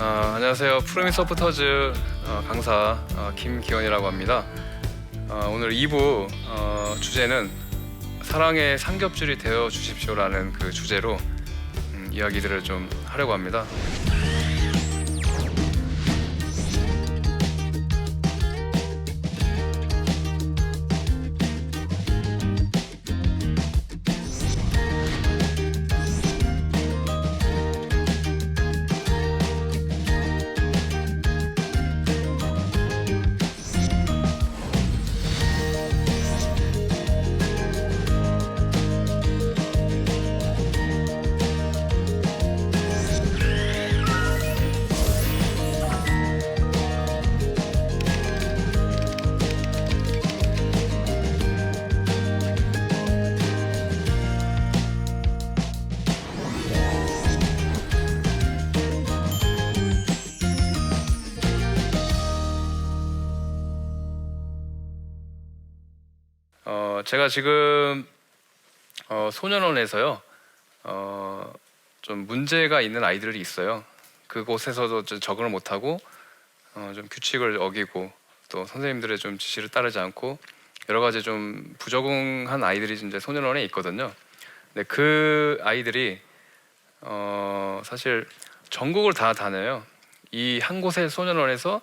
안녕하세요. 푸르미 서포터즈 강사 김기원이라고 합니다. 오늘 2부 주제는 사랑의 삼겹줄이 되어 주십시오라는 그 주제로 이야기들을 좀 하려고 합니다. 제가 지금 소년원에서요 좀 문제가 있는 아이들이 있어요. 그곳에서도 좀 적응을 못하고 좀 규칙을 어기고 또 선생님들의 좀 지시를 따르지 않고 여러 가지 좀 부적응한 아이들이 이제 소년원에 있거든요. 근데 그 아이들이 사실 전국을 다 다녀요. 이 한 곳의 소년원에서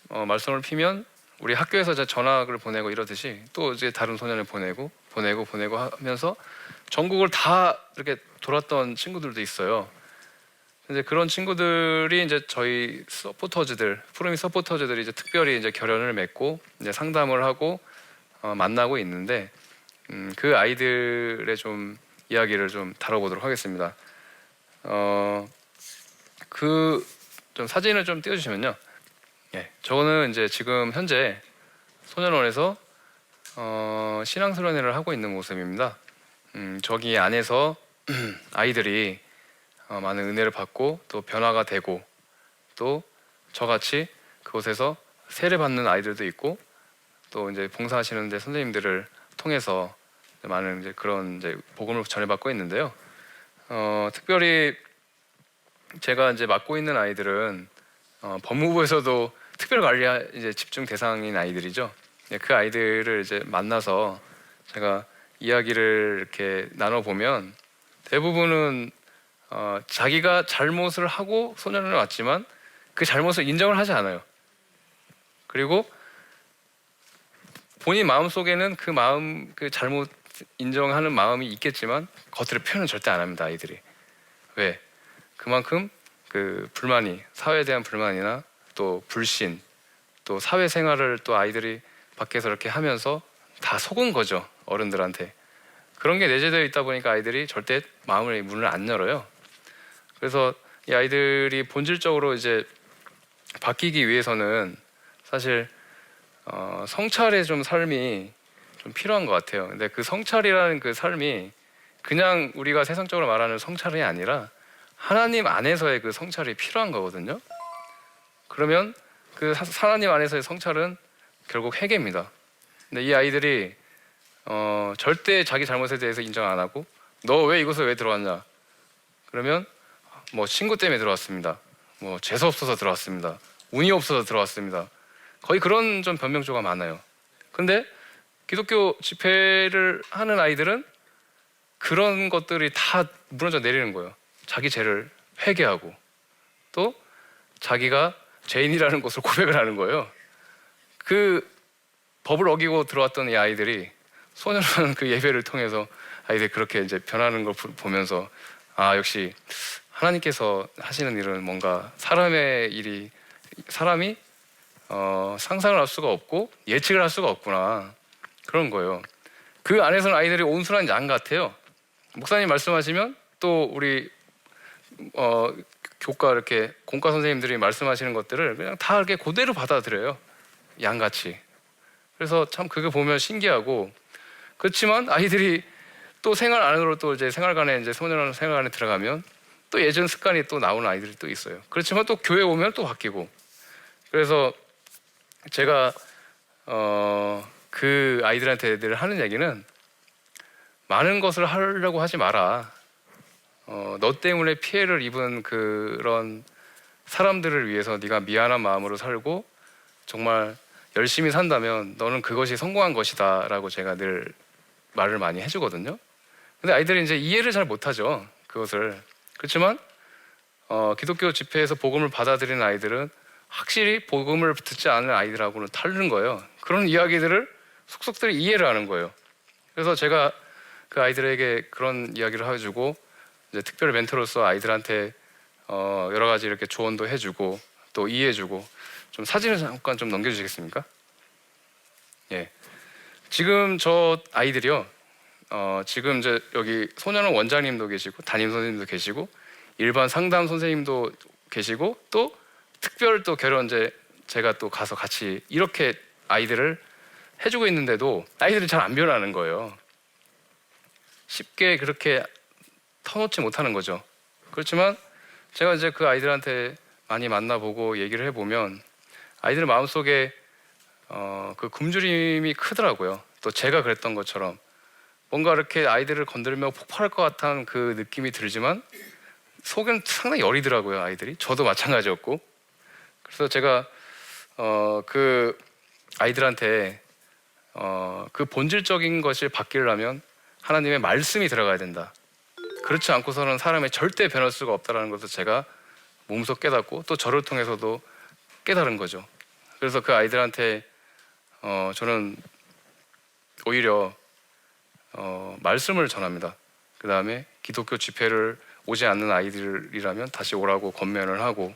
말썽을 피면 우리 학교에서 이제 전학을 보내고 이러듯이 또 이제 다른 소년을 보내고 하면서 전국을 다 이렇게 돌았던 친구들도 있어요. 이제 그런 친구들이 이제 저희 서포터즈들, 푸르미 서포터즈들이 이제 특별히 이제 결연을 맺고 이제 상담을 하고 만나고 있는데 그 아이들의 좀 이야기를 좀 다뤄보도록 하겠습니다. 그 좀 사진을 좀 띄워주시면요. 예, 저는 이제 지금 현재 소년원에서 신앙수련회를 하고 있는 모습입니다. 저기 안에서 아이들이 많은 은혜를 받고 또 변화가 되고 또 저같이 그곳에서 세례 받는 아이들도 있고 또 이제 봉사하시는데 선생님들을 통해서 많은 이제 그런 이제 복음을 전해받고 있는데요. 특별히 제가 이제 맡고 있는 아이들은 법무부에서도 특별 관리 이제 집중 대상인 아이들이죠. 그 아이들을 이제 만나서 제가 이야기를 이렇게 나눠 보면 대부분은 자기가 잘못을 하고 소년원에 왔지만 그 잘못을 인정을 하지 않아요. 그리고 본인 마음 속에는 그 잘못 인정하는 마음이 있겠지만 겉으로 표현은 절대 안 합니다. 아이들이. 왜? 그만큼 그 불만이, 사회에 대한 불만이나 또 불신, 또 사회생활을 또 아이들이 밖에서 이렇게 하면서 다 속은 거죠. 어른들한테. 그런 게 내재되어 있다 보니까 아이들이 절대 문을 안 열어요. 그래서 이 아이들이 본질적으로 이제 바뀌기 위해서는 사실 성찰의 좀 삶이 좀 필요한 것 같아요. 근데 그 성찰이라는 그 삶이 그냥 우리가 세상적으로 말하는 성찰이 아니라 하나님 안에서의 그 성찰이 필요한 거거든요. 그러면 그 하나님 안에서의 성찰은 결국 회개입니다. 근데 이 아이들이 절대 자기 잘못에 대해서 인정 안 하고 너 왜 이곳에 왜 들어왔냐? 그러면 뭐 친구 때문에 들어왔습니다. 뭐 재수 없어서 들어왔습니다. 운이 없어서 들어왔습니다. 거의 그런 좀 변명조가 많아요. 근데 기독교 집회를 하는 아이들은 그런 것들이 다 무너져 내리는 거예요. 자기 죄를 회개하고 또 자기가 죄인이라는 것을 고백을 하는 거예요. 그 법을 어기고 들어왔던 이 아이들이 소년원 그 예배를 통해서 아이들이 그렇게 이제 변하는 걸 보면서 역시 하나님께서 하시는 일은 뭔가 사람의 일이 사람이 상상을 할 수가 없고 예측을 할 수가 없구나 그런 거예요. 그 안에서는 아이들이 온순한 양 같아요. 목사님 말씀하시면 또 우리 교과 이렇게 공과 선생님들이 말씀하시는 것들을 그냥 다 이렇게 그대로 받아들여요. 양같이. 그래서 참 그거 보면 신기하고 그렇지만 아이들이 또 생활 안으로 또 이제 생활관에 이제 소년원 생활관에 들어가면 또 예전 습관이 또 나오는 아이들이 또 있어요. 그렇지만 또 교회 오면 또 바뀌고. 그래서 제가 그 아이들한테 늘 하는 얘기는 많은 것을 하려고 하지 마라. 너 때문에 피해를 입은 그런 사람들을 위해서 네가 미안한 마음으로 살고 정말 열심히 산다면 너는 그것이 성공한 것이다라고 제가 늘 말을 많이 해주거든요. 근데 아이들이 이제 이해를 잘 못하죠. 그것을. 그렇지만 기독교 집회에서 복음을 받아들이는 아이들은 확실히 복음을 듣지 않은 아이들하고는 다른 거예요. 그런 이야기들을 속속들이 이해를 하는 거예요. 그래서 제가 그 아이들에게 그런 이야기를 해주고 이제 특별 멘토로서 아이들한테 여러 가지 이렇게 조언도 해주고 또 이해해주고. 좀 사진을 잠깐 좀 넘겨주시겠습니까? 예. 지금 저 아이들이요. 지금 이제 여기 소년원 원장님도 계시고 담임 선생님도 계시고 일반 상담 선생님도 계시고 또 특별 또 결혼제 제가 또 가서 같이 이렇게 아이들을 해주고 있는데도 아이들이 잘 안 변하는 거예요. 쉽게 그렇게 터놓지 못하는 거죠. 그렇지만 제가 이제 그 아이들한테 많이 만나보고 얘기를 해보면 아이들 마음속에 그 굶주림이 크더라고요. 또 제가 그랬던 것처럼 뭔가 이렇게 아이들을 건드리면 폭발할 것 같다는 그 느낌이 들지만 속은 상당히 여리더라고요. 아이들이. 저도 마찬가지였고. 그래서 제가 그 아이들한테 그 본질적인 것을 바뀌려면 하나님의 말씀이 들어가야 된다. 그렇지 않고서는 사람이 절대 변할 수가 없다는 것을 제가 몸소 깨닫고 또 저를 통해서도 깨달은 거죠. 그래서 그 아이들한테 저는 오히려 말씀을 전합니다. 그 다음에 기독교 집회를 오지 않는 아이들이라면 다시 오라고 권면을 하고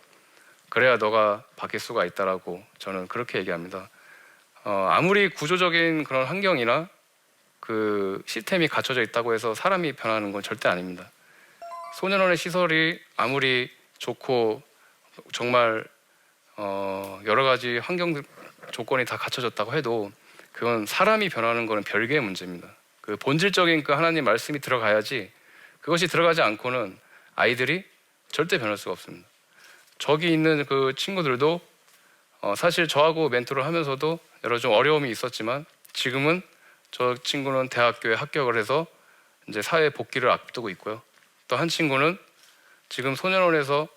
그래야 너가 바뀔 수가 있다라고 저는 그렇게 얘기합니다. 아무리 구조적인 그런 환경이나 그 시스템이 갖춰져 있다고 해서 사람이 변하는 건 절대 아닙니다. 소년원의 시설이 아무리 좋고 정말 여러 가지 환경 조건이 다 갖춰졌다고 해도 그건 사람이 변하는 거는 별개의 문제입니다. 그 본질적인 그 하나님 말씀이 들어가야지 그것이 들어가지 않고는 아이들이 절대 변할 수가 없습니다. 저기 있는 그 친구들도 사실 저하고 멘토를 하면서도 여러 좀 어려움이 있었지만 지금은 저 친구는 대학교에 합격을 해서 이제 사회 복귀를 앞두고 있고요. 또 한 친구는 지금 소년원에서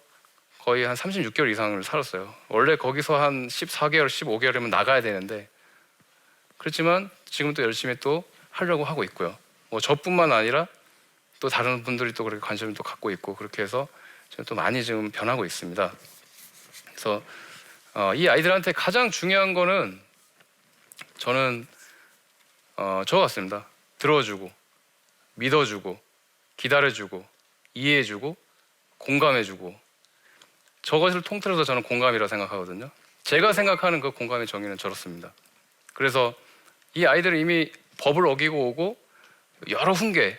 거의 한 36개월 이상을 살았어요. 원래 거기서 한 14개월, 15개월이면 나가야 되는데 그렇지만 지금 또 열심히 또 하려고 하고 있고요. 뭐 저뿐만 아니라 또 다른 분들이 또 그렇게 관심을 또 갖고 있고 그렇게 해서 지금 또 많이 지금 변하고 있습니다. 그래서 이 아이들한테 가장 중요한 거는 저는 저 같습니다. 들어주고 믿어주고 기다려주고 이해해주고 공감해주고 저것을 통틀어서 저는 공감이라고 생각하거든요. 제가 생각하는 그 공감의 정의는 저렇습니다. 그래서 이 아이들은 이미 법을 어기고 오고 여러 훈계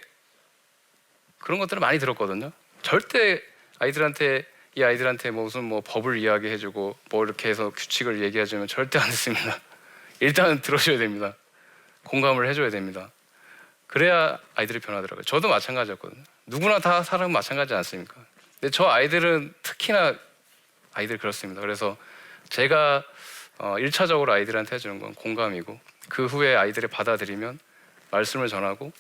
그런 것들을 많이 들었거든요. 절대 이 아이들한테 무슨 뭐 법을 이야기해주고 뭐 이렇게 해서 규칙을 얘기해주면 절대 안 듣습니다. 일단은 들어줘야 됩니다. 공감을 해줘야 됩니다. 그래야 아이들이 변하더라고요. 저도 마찬가지였거든요. 누구나 다 사람은 마찬가지 않습니까? 근데 저 아이들은 특히나 아이들 그렇습니다. 그래서 제가 1차적으로 아이들한테 해주는 건 공감이고 그 후에 아이들이 받아들이면 말씀을 전하고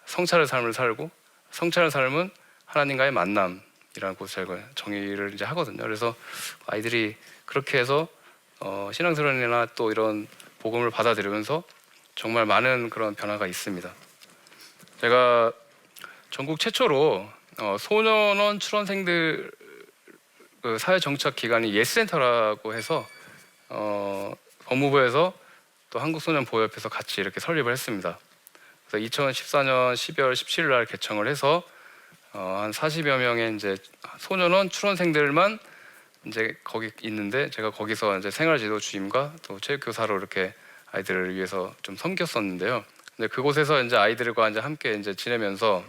성찰의 삶을 살고 성찰의 삶은 하나님과의 만남이라고 제가 정의를 이제 하거든요. 그래서 아이들이 그렇게 해서 신앙생활이나 또 이런 복음을 받아들이면서 정말 많은 그런 변화가 있습니다. 제가 전국 최초로 소년원 출원생들 그 사회정착기관이 예스센터라고 해서 법무부에서 또 한국소년보호협회에서 같이 이렇게 설립을 했습니다. 그래서 2014년 12월 17일 날 개청을 해서 한 40여 명의 이제 소년원 출원생들만 이제 거기 있는데 제가 거기서 이제 생활지도 주임과 또 체육교사로 이렇게 아이들을 위해서 좀 섬겼었는데요. 근데 그곳에서 이제 아이들과 이제 함께 이제 지내면서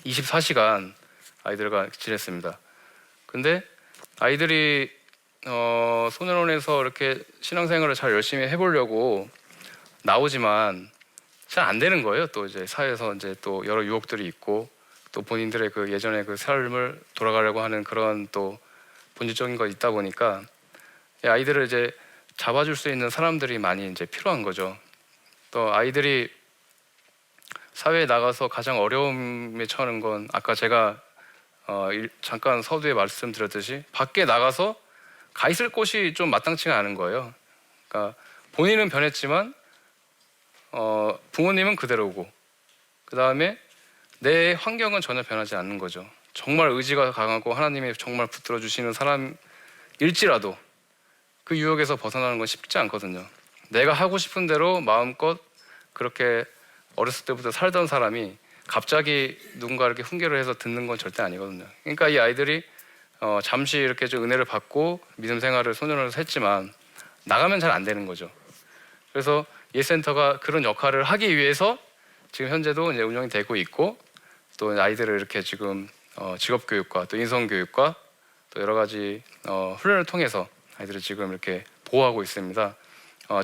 24시간 아이들과 지냈습니다. 근데 아이들이 소년원에서 이렇게 신앙생활을 잘 열심히 해보려고 나오지만 잘 안 되는 거예요. 또 이제 사회에서 이제 또 여러 유혹들이 있고 또 본인들의 그 예전의 그 삶을 돌아가려고 하는 그런 또 본질적인 거 있다 보니까 아이들을 이제 잡아줄 수 있는 사람들이 많이 이제 필요한 거죠. 또 아이들이 사회에 나가서 가장 어려움에 처하는 건 아까 제가 잠깐 서두에 말씀드렸듯이 밖에 나가서 가 있을 곳이 좀 마땅치가 않은 거예요. 그러니까 본인은 변했지만 부모님은 그대로고, 그 다음에 내 환경은 전혀 변하지 않는 거죠. 정말 의지가 강하고 하나님이 정말 붙들어 주시는 사람일지라도 그 유혹에서 벗어나는 건 쉽지 않거든요. 내가 하고 싶은 대로 마음껏 그렇게 어렸을 때부터 살던 사람이 갑자기 누군가 이렇게 훈계를 해서 듣는 건 절대 아니거든요. 그러니까 이 아이들이 잠시 이렇게 좀 은혜를 받고 믿음 생활을 소년원에서 했지만 나가면 잘 안 되는 거죠. 그래서 예센터가 그런 역할을 하기 위해서 지금 현재도 이제 운영이 되고 있고, 또 아이들을 이렇게 지금 직업교육과 또 인성교육과 또 여러 가지 훈련을 통해서 아이들을 지금 이렇게 보호하고 있습니다.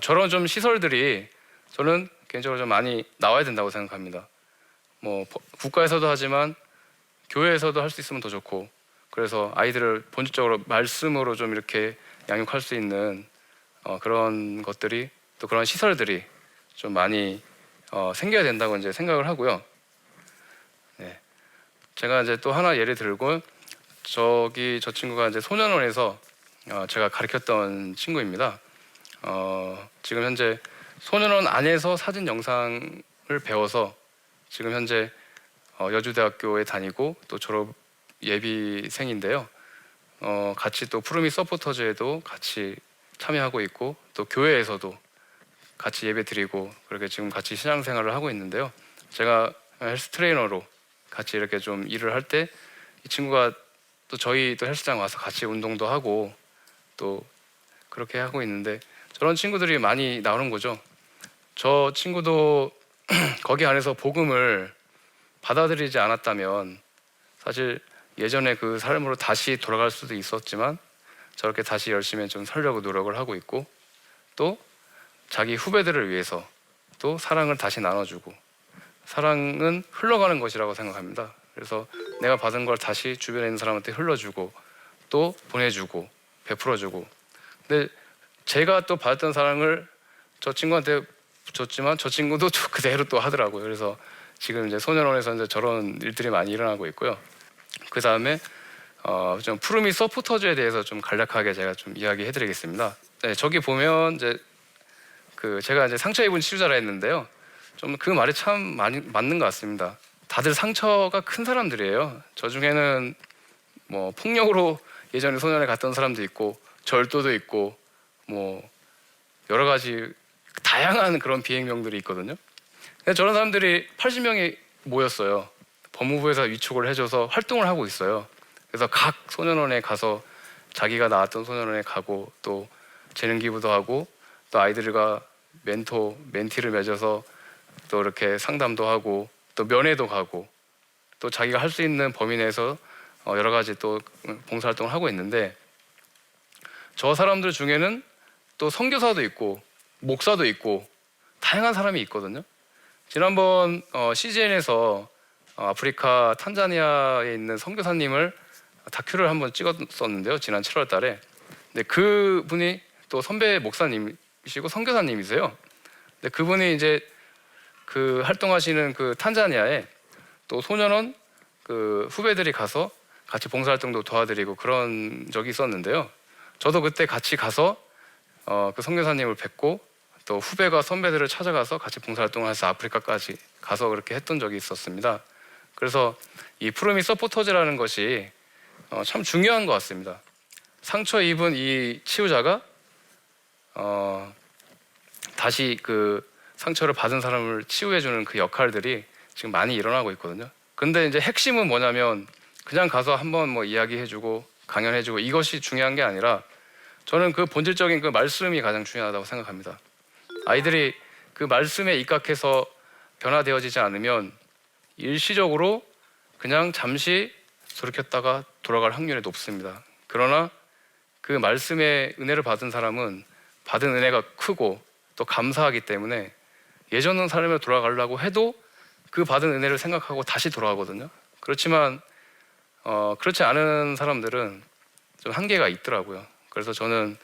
저런 좀 시설들이 저는 개인적으로 좀 많이 나와야 된다고 생각합니다. 뭐 국가에서도 하지만 교회에서도 할 수 있으면 더 좋고, 그래서 아이들을 본질적으로 말씀으로 좀 이렇게 양육할 수 있는 그런 것들이, 또 그런 시설들이 좀 많이 생겨야 된다고 이제 생각을 하고요. 네. 제가 이제 또 하나 예를 들고, 저 친구가 이제 소년원에서 제가 가르쳤던 친구입니다. 지금 현재 소년원 안에서 사진 영상을 배워서 지금 현재 여주대학교에 다니고 또 졸업 예비생인데요. 같이 또 푸르미 서포터즈에도 같이 참여하고 있고, 또 교회에서도 같이 예배 드리고 그렇게 지금 같이 신앙생활을 하고 있는데요. 제가 헬스 트레이너로 같이 이렇게 좀 일을 할 때 이 친구가 또 저희 또 헬스장 와서 같이 운동도 하고 또 그렇게 하고 있는데, 저런 친구들이 많이 나오는 거죠. 저 친구도 거기 안에서 복음을 받아들이지 않았다면 사실 예전에 그 삶으로 다시 돌아갈 수도 있었지만, 저렇게 다시 열심히 좀 살려고 노력을 하고 있고, 또 자기 후배들을 위해서 또 사랑을 다시 나눠주고, 사랑은 흘러가는 것이라고 생각합니다. 그래서 내가 받은 걸 다시 주변에 있는 사람한테 흘러주고 또 보내주고 베풀어주고, 근데 제가 또 받았던 사랑을 저 친구한테 줬지만 저 친구도 그대로 또 하더라고요. 그래서 지금 이제 소년원에서 이제 저런 일들이 많이 일어나고 있고요. 그 다음에 좀 푸르미 서포터즈에 대해서 좀 간략하게 제가 좀 이야기해드리겠습니다. 네, 저기 보면 이제 제가 이제 상처 입은 치유자라 했는데요. 좀 그 말이 참 많이 맞는 것 같습니다. 다들 상처가 큰 사람들이에요. 저 중에는 뭐 폭력으로 예전에 소년에 갔던 사람도 있고, 절도도 있고, 뭐 여러 가지 다양한 그런 비행명들이 있거든요. 근데 저런 사람들이 80명이 모였어요. 법무부에서 위촉을 해줘서 활동을 하고 있어요. 그래서 각 소년원에 가서 자기가 나왔던 소년원에 가고, 또 재능 기부도 하고, 또 아이들과 멘티를 맺어서 또 이렇게 상담도 하고, 또 면회도 가고, 또 자기가 할 수 있는 범위 내에서 여러 가지 또 봉사활동을 하고 있는데, 저 사람들 중에는 또 선교사도 있고 목사도 있고 다양한 사람이 있거든요. 지난번 CGN에서 아프리카 탄자니아에 있는 선교사님을 다큐를 한번 찍었었는데요. 지난 7월 달에. 근데 그분이 또 선배 목사님이시고 선교사님이세요. 근데 그분이 이제 그 활동하시는 그 탄자니아에 또 소년원 그 후배들이 가서 같이 봉사활동도 도와드리고 그런 적이 있었는데요. 저도 그때 같이 가서 그 선교사님을 뵙고, 또 후배가 선배들을 찾아가서 같이 봉사활동을 해서 아프리카까지 가서 그렇게 했던 적이 있었습니다. 그래서 이 푸르미 서포터즈라는 것이 참 중요한 것 같습니다. 상처 입은 이 치유자가 다시 그 상처를 받은 사람을 치유해주는 그 역할들이 지금 많이 일어나고 있거든요. 근데 이제 핵심은 뭐냐면, 그냥 가서 한번 뭐 이야기해주고 강연해주고 이것이 중요한 게 아니라, 저는 그 본질적인 그 말씀이 가장 중요하다고 생각합니다. 아이들이 그 말씀에 입각해서 변화되어지지 않으면 일시적으로 그냥 잠시 돌이켰다가 돌아갈 확률이 높습니다. 그러나 그 말씀의 은혜를 받은 사람은 받은 은혜가 크고 또 감사하기 때문에 예전 삶에 돌아가려고 해도 그 받은 은혜를 생각하고 다시 돌아가거든요. 그렇지만 그렇지 않은 사람들은 좀 한계가 있더라고요. 그래서 저는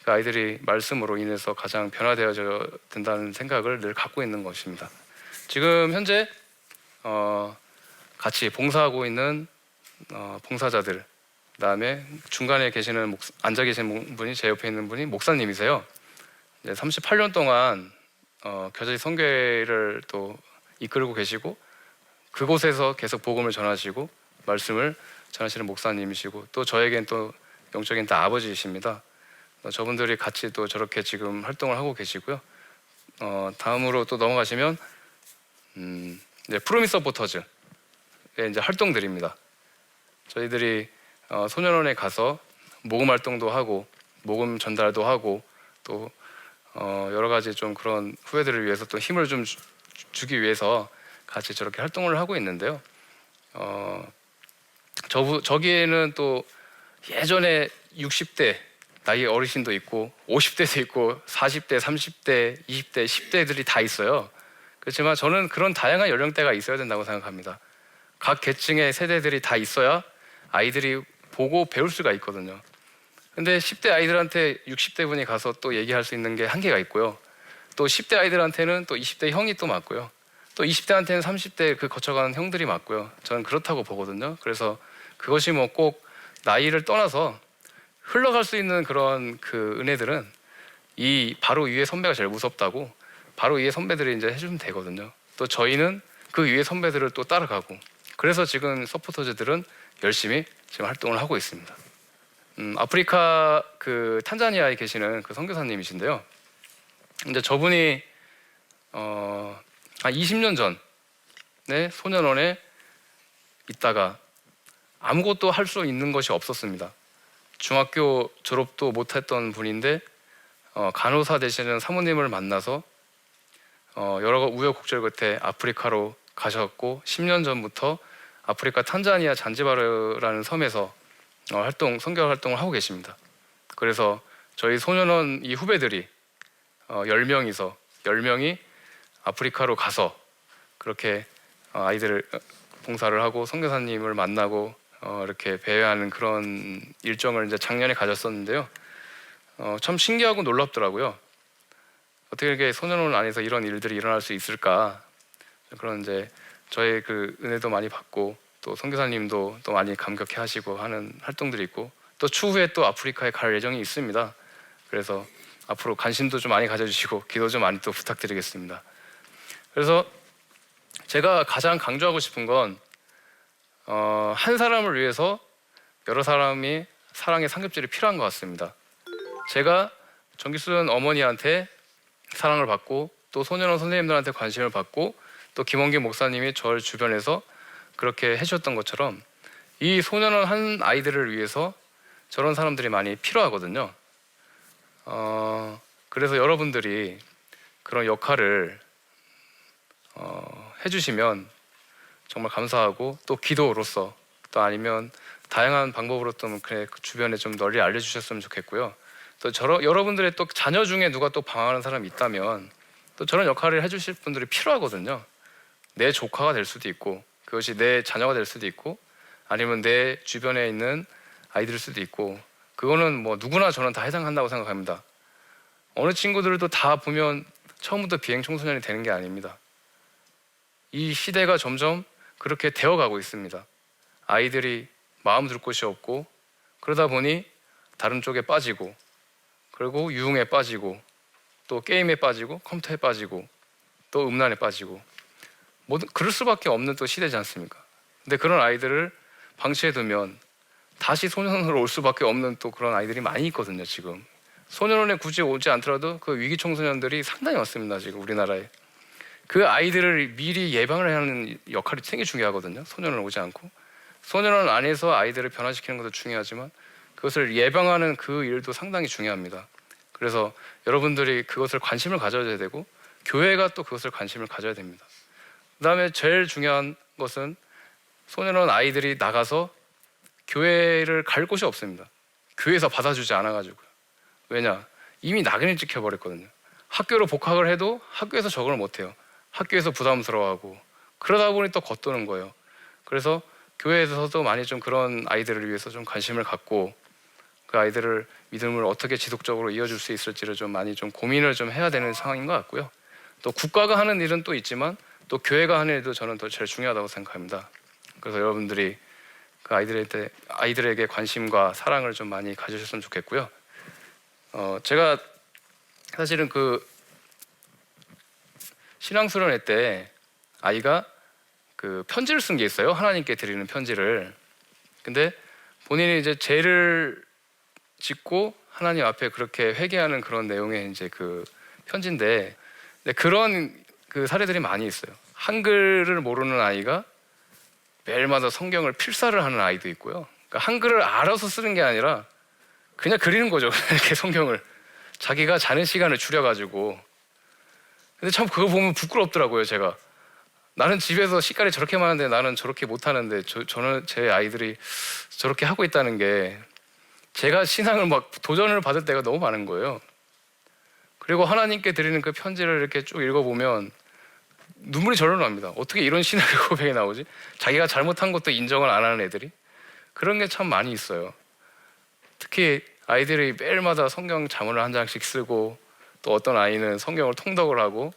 그 아이들이 말씀으로 인해서 가장 변화되어져야 된다는 생각을 늘 갖고 있는 것입니다. 지금 현재 같이 봉사하고 있는 봉사자들, 그다음에 중간에 계시는 앉아 계신 분이 제 옆에 있는 분이 목사님이세요. 38년 동안 겨자리 선교회를 또 이끌고 계시고 그곳에서 계속 복음을 전하시고 말씀을 전하시는 목사님이시고 또 저에겐 또 영적인 또 아버지이십니다. 저분들이 같이 또 저렇게 지금 활동을 하고 계시고요. 다음으로 또 넘어가시면 이제 프로미스 서포터즈의 이제 활동들입니다. 저희들이 소년원에 가서 모금 활동도 하고 모금 전달도 하고 또 여러 가지 좀 그런 후배들을 위해서 또 힘을 좀 주기 위해서 같이 저렇게 활동을 하고 있는데요. 저기에는 또 예전에 60대 나이 어르신도 있고 50대도 있고 40대, 30대, 20대, 10대들이 다 있어요. 그렇지만 저는 그런 다양한 연령대가 있어야 된다고 생각합니다. 각 계층의 세대들이 다 있어야 아이들이 보고 배울 수가 있거든요. 근데 10대 아이들한테 60대 분이 가서 또 얘기할 수 있는 게 한계가 있고요. 또 10대 아이들한테는 또 20대 형이 또 맞고요. 또 20대한테는 30대 그 거쳐가는 형들이 맞고요. 저는 그렇다고 보거든요. 그래서 그것이 뭐 꼭 나이를 떠나서 흘러갈 수 있는 그런 그 은혜들은 이 바로 위에 선배가 제일 무섭다고 바로 위에 선배들이 이제 해주면 되거든요. 또 저희는 그 위에 선배들을 또 따라가고 그래서 지금 서포터즈들은 열심히 지금 활동을 하고 있습니다. 아프리카 그 탄자니아에 계시는 그 선교사님이신데요. 이제 저분이 한 20년 전에 소년원에 있다가 아무것도 할 수 있는 것이 없었습니다. 중학교 졸업도 못했던 분인데 간호사 되시는 사모님을 만나서 여러 우여곡절 끝에 아프리카로 가셨고 10년 전부터 아프리카 탄자니아 잔지바르라는 섬에서 선교 활동을 하고 계십니다. 그래서 저희 소년원 이 후배들이 10명이 아프리카로 가서 그렇게 아이들을 봉사를 하고 선교사님을 만나고 이렇게 배회하는 그런 일정을 이제 작년에 가졌었는데요. 참 신기하고 놀랍더라고요. 어떻게 이렇게 소년원 안에서 이런 일들이 일어날 수 있을까? 그런 이제 저의 그 은혜도 많이 받고 또 선교사님도 또 많이 감격해하시고 하는 활동들이 있고 또 추후에 또 아프리카에 갈 예정이 있습니다. 그래서 앞으로 관심도 좀 많이 가져주시고 기도 좀 많이 또 부탁드리겠습니다. 그래서 제가 가장 강조하고 싶은 건 한 사람을 위해서 여러 사람이 사랑의 상급질이 필요한 것 같습니다. 제가 정기순 어머니한테 사랑을 받고 또 소년원 선생님들한테 관심을 받고 또 김원기 목사님이 저를 주변에서 그렇게 해주셨던 것처럼 이 소년원 한 아이들을 위해서 저런 사람들이 많이 필요하거든요. 그래서 여러분들이 그런 역할을 해주시면 정말 감사하고 또 기도로서 또 아니면 다양한 방법으로 또 그래 주변에 좀 널리 알려주셨으면 좋겠고요. 또 여러분들의 또 자녀 중에 누가 또 방황하는 사람이 있다면 또 저런 역할을 해주실 분들이 필요하거든요. 내 조카가 될 수도 있고 그것이 내 자녀가 될 수도 있고 아니면 내 주변에 있는 아이들일 수도 있고 그거는 뭐 누구나 저는 다 해당한다고 생각합니다. 어느 친구들도 다 보면 처음부터 비행 청소년이 되는 게 아닙니다. 이 시대가 점점 그렇게 되어가고 있습니다. 아이들이 마음 둘 곳이 없고 그러다 보니 다른 쪽에 빠지고 그리고 유흥에 빠지고 또 게임에 빠지고 컴퓨터에 빠지고 또 음란에 빠지고 모든 그럴 수밖에 없는 또 시대지 않습니까? 근데 그런 아이들을 방치해두면 다시 소년원으로 올 수밖에 없는 또 그런 아이들이 많이 있거든요. 지금 소년원에 굳이 오지 않더라도 그 위기 청소년들이 상당히 많습니다. 지금 우리나라에 그 아이들을 미리 예방을 하는 역할이 되게 중요하거든요. 소년원 오지 않고 소년원 안에서 아이들을 변화시키는 것도 중요하지만 그것을 예방하는 그 일도 상당히 중요합니다. 그래서 여러분들이 그것을 관심을 가져야 되고 교회가 또 그것을 관심을 가져야 됩니다. 그 다음에 제일 중요한 것은 소년원 아이들이 나가서 교회를 갈 곳이 없습니다. 교회에서 받아주지 않아가지고요. 왜냐? 이미 낙인을 찍혀버렸거든요. 학교로 복학을 해도 학교에서 적응을 못해요. 학교에서 부담스러워하고 그러다 보니 또 겉도는 거예요. 그래서 교회에서도 많이 좀 그런 아이들을 위해서 좀 관심을 갖고 그 아이들을 믿음을 어떻게 지속적으로 이어줄 수 있을지를 좀 많이 좀 고민을 좀 해야 되는 상황인 것 같고요. 또 국가가 하는 일은 또 있지만 또 교회가 하는 일도 저는 더 제일 중요하다고 생각합니다. 그래서 여러분들이 그 아이들에게 관심과 사랑을 좀 많이 가지셨으면 좋겠고요. 제가 사실은 그 신앙수련회 때 아이가 그 편지를 쓴 게 있어요. 하나님께 드리는 편지를. 근데 본인이 이제 죄를 짓고 하나님 앞에 그렇게 회개하는 그런 내용의 이제 그 편지인데, 그런 그 사례들이 많이 있어요. 한글을 모르는 아이가 매일마다 성경을 필사를 하는 아이도 있고요. 그러니까 한글을 알아서 쓰는 게 아니라 그냥 그리는 거죠. 이렇게 성경을 자기가 자는 시간을 줄여가지고. 근데 참 그거 보면 부끄럽더라고요. 제가 나는 집에서 시간이 저렇게 많은데 나는 저렇게 못하는데 저는 제 아이들이 저렇게 하고 있다는 게, 제가 신앙을 막 도전을 받을 때가 너무 많은 거예요. 그리고 하나님께 드리는 그 편지를 이렇게 쭉 읽어보면 눈물이 절로 납니다. 어떻게 이런 신앙의 고백이 나오지? 자기가 잘못한 것도 인정을 안 하는 애들이? 그런 게 참 많이 있어요. 특히 아이들이 매일마다 성경 자문을 한 장씩 쓰고, 또 어떤 아이는 성경을 통독을 하고,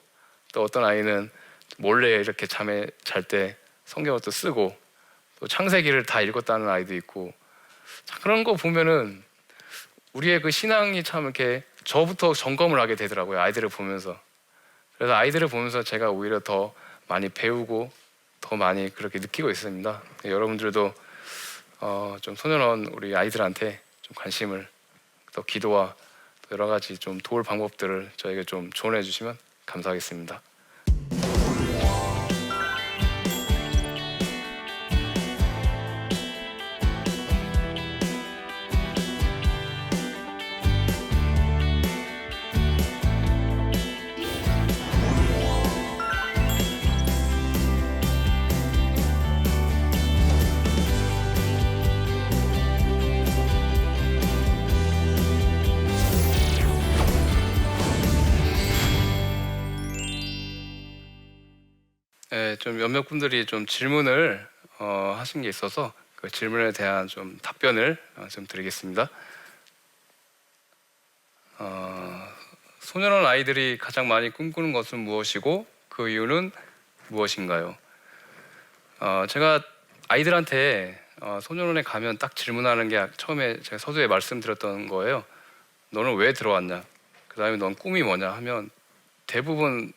또 어떤 아이는 몰래 이렇게 잠에 잘 때 성경을 또 쓰고, 또 창세기를 다 읽었다는 아이도 있고, 그런 거 보면은 우리의 그 신앙이 참 이렇게 저부터 점검을 하게 되더라고요. 아이들을 보면서. 그래서 아이들을 보면서 제가 오히려 더 많이 배우고 더 많이 그렇게 느끼고 있습니다. 여러분들도 좀 소년원 우리 아이들한테 좀 관심을, 또 기도와 또 여러 가지 좀 도울 방법들을 저에게 좀 조언해 주시면 감사하겠습니다. 네, 좀 몇몇 분들이 좀 질문을 하신 게 있어서 그 질문에 대한 좀 답변을 좀 드리겠습니다. 소년원 아이들이 가장 많이 꿈꾸는 것은 무엇이고 그 이유는 무엇인가요? 제가 아이들한테 소년원에 가면 딱 질문하는 게, 처음에 제가 서두에 말씀드렸던 거예요. 너는 왜 들어왔냐? 그 다음에 넌 꿈이 뭐냐 하면 대부분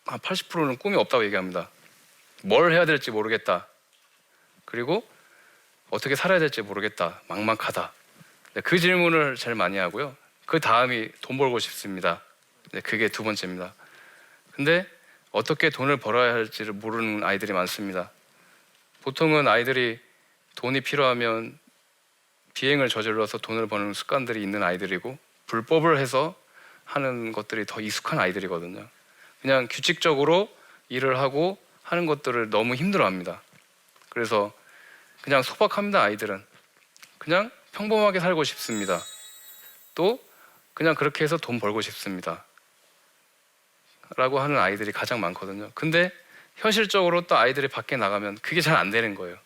한 80%는 꿈이 없다고 얘기합니다. 뭘 해야 될지 모르겠다. 그리고 어떻게 살아야 될지 모르겠다. 막막하다. 그 질문을 제일 많이 하고요. 그 다음이 돈 벌고 싶습니다. 그게 두 번째입니다. 근데 어떻게 돈을 벌어야 할지를 모르는 아이들이 많습니다. 보통은 아이들이 돈이 필요하면 비행을 저질러서 돈을 버는 습관들이 있는 아이들이고, 불법을 해서 하는 것들이 더 익숙한 아이들이거든요. 그냥 규칙적으로 일을 하고 하는 것들을 너무 힘들어합니다. 그래서 그냥 소박합니다. 아이들은 그냥 평범하게 살고 싶습니다. 또 그냥 그렇게 해서 돈 벌고 싶습니다 라고 하는 아이들이 가장 많거든요. 근데 현실적으로 또 아이들이 밖에 나가면 그게 잘 안 되는 거예요.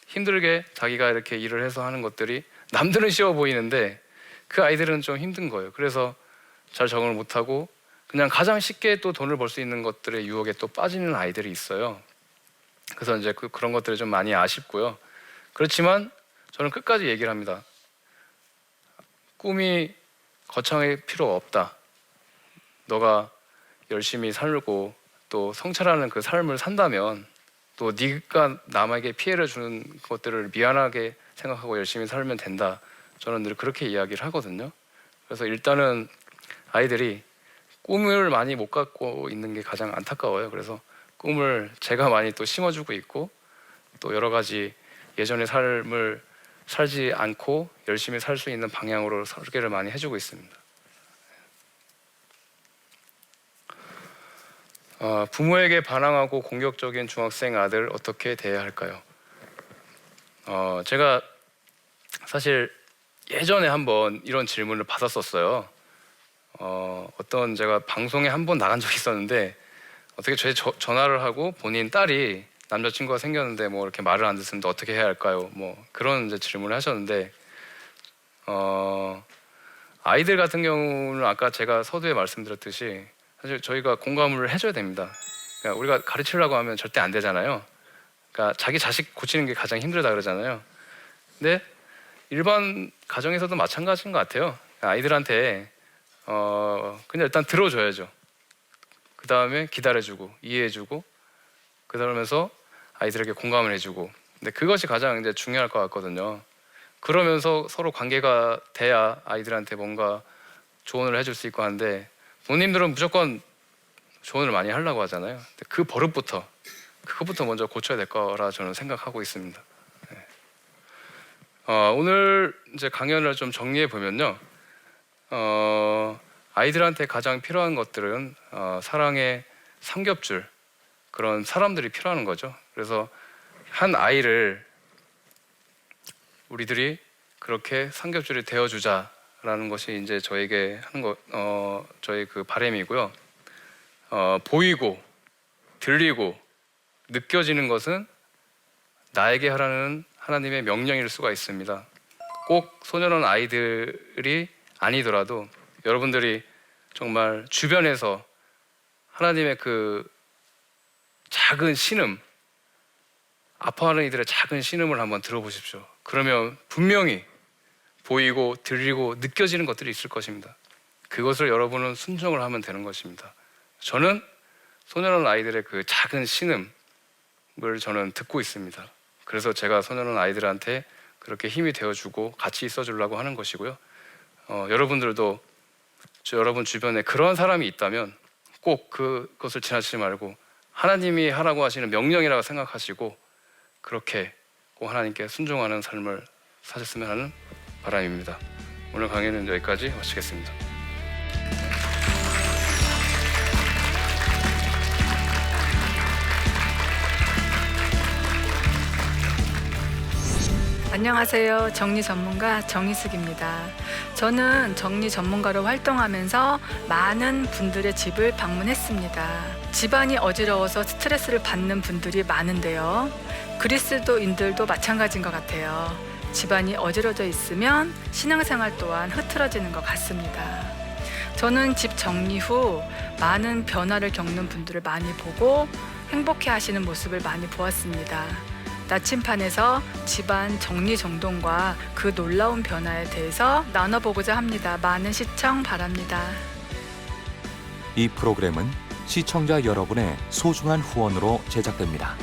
힘들게 자기가 이렇게 일을 해서 하는 것들이 남들은 쉬워 보이는데 그 아이들은 좀 힘든 거예요. 그래서 잘 적응을 못하고 그냥 가장 쉽게 또 돈을 벌 수 있는 것들의 유혹에 또 빠지는 아이들이 있어요. 그래서 이제 그런 것들이 좀 많이 아쉽고요. 그렇지만 저는 끝까지 얘기를 합니다. 꿈이 거창할 필요 없다. 너가 열심히 살고 또 성찰하는 그 삶을 산다면, 또 네가 남에게 피해를 주는 것들을 미안하게 생각하고 열심히 살면 된다. 저는 늘 그렇게 이야기를 하거든요. 그래서 일단은 아이들이 꿈을 많이 못 갖고 있는 게 가장 안타까워요. 그래서 꿈을 제가 많이 또 심어주고 있고, 또 여러 가지 예전의 삶을 살지 않고 열심히 살 수 있는 방향으로 설계를 많이 해주고 있습니다. 부모에게 반항하고 공격적인 중학생 아들 어떻게 대해야 할까요? 제가 사실 예전에 한번 이런 질문을 받았었어요. 어떤 제가 방송에 한번 나간 적이 있었는데, 어떻게 저에 전화를 하고 본인 딸이 남자친구가 생겼는데 뭐 이렇게 말을 안 듣는데 어떻게 해야 할까요? 뭐 그런 이제 질문을 하셨는데, 아이들 같은 경우는 아까 제가 서두에 말씀드렸듯이 사실 저희가 공감을 해줘야 됩니다. 그러니까 우리가 가르치려고 하면 절대 안 되잖아요. 그러니까 자기 자식 고치는 게 가장 힘들다 그러잖아요. 근데 일반 가정에서도 마찬가지인 것 같아요. 아이들한테 그냥 일단 들어줘야죠. 그 다음에 기다려주고 이해해주고 그러면서 아이들에게 공감을 해주고. 근데 그것이 가장 이제 중요할 것 같거든요. 그러면서 서로 관계가 돼야 아이들한테 뭔가 조언을 해줄 수 있고 한데, 부모님들은 무조건 조언을 많이 하려고 하잖아요. 근데 그 그것부터 먼저 고쳐야 될 거라 저는 생각하고 있습니다. 네. 오늘 이제 강연을 좀 정리해 보면요, 아이들한테 가장 필요한 것들은 사랑의 삼겹줄, 그런 사람들이 필요한 거죠. 그래서 한 아이를 우리들이 그렇게 삼겹줄이 되어주자라는 것이 이제 저에게 하는 저의 그 바람이고요. 보이고 들리고 느껴지는 것은 나에게 하라는 하나님의 명령일 수가 있습니다. 꼭 소년원 아이들이 아니더라도 여러분들이 정말 주변에서 하나님의 그 작은 신음, 아파하는 이들의 작은 신음을 한번 들어보십시오. 그러면 분명히 보이고 들리고 느껴지는 것들이 있을 것입니다. 그것을 여러분은 순종을 하면 되는 것입니다. 저는 소년원 아이들의 그 작은 신음을 저는 듣고 있습니다. 그래서 제가 소년원 아이들한테 그렇게 힘이 되어주고 같이 있어주려고 하는 것이고요. 여러분들도 여러분 주변에 그런 사람이 있다면 꼭 그것을 지나치지 말고 하나님이 하라고 하시는 명령이라고 생각하시고 그렇게 꼭 하나님께 순종하는 삶을 사셨으면 하는 바람입니다. 오늘 강의는 여기까지 마치겠습니다. 안녕하세요. 정리 전문가 정희숙입니다. 저는 정리 전문가로 활동하면서 많은 분들의 집을 방문했습니다. 집안이 어지러워서 스트레스를 받는 분들이 많은데요. 그리스도인들도 마찬가지인 것 같아요. 집안이 어지러져 있으면 신앙생활 또한 흐트러지는 것 같습니다. 저는 집 정리 후 많은 변화를 겪는 분들을 많이 보고 행복해 하시는 모습을 많이 보았습니다. 나침판에서 집안 정리정돈과 그 놀라운 변화에 대해서 나눠보고자 합니다. 많은 시청 바랍니다. 이 프로그램은 시청자 여러분의 소중한 후원으로 제작됩니다.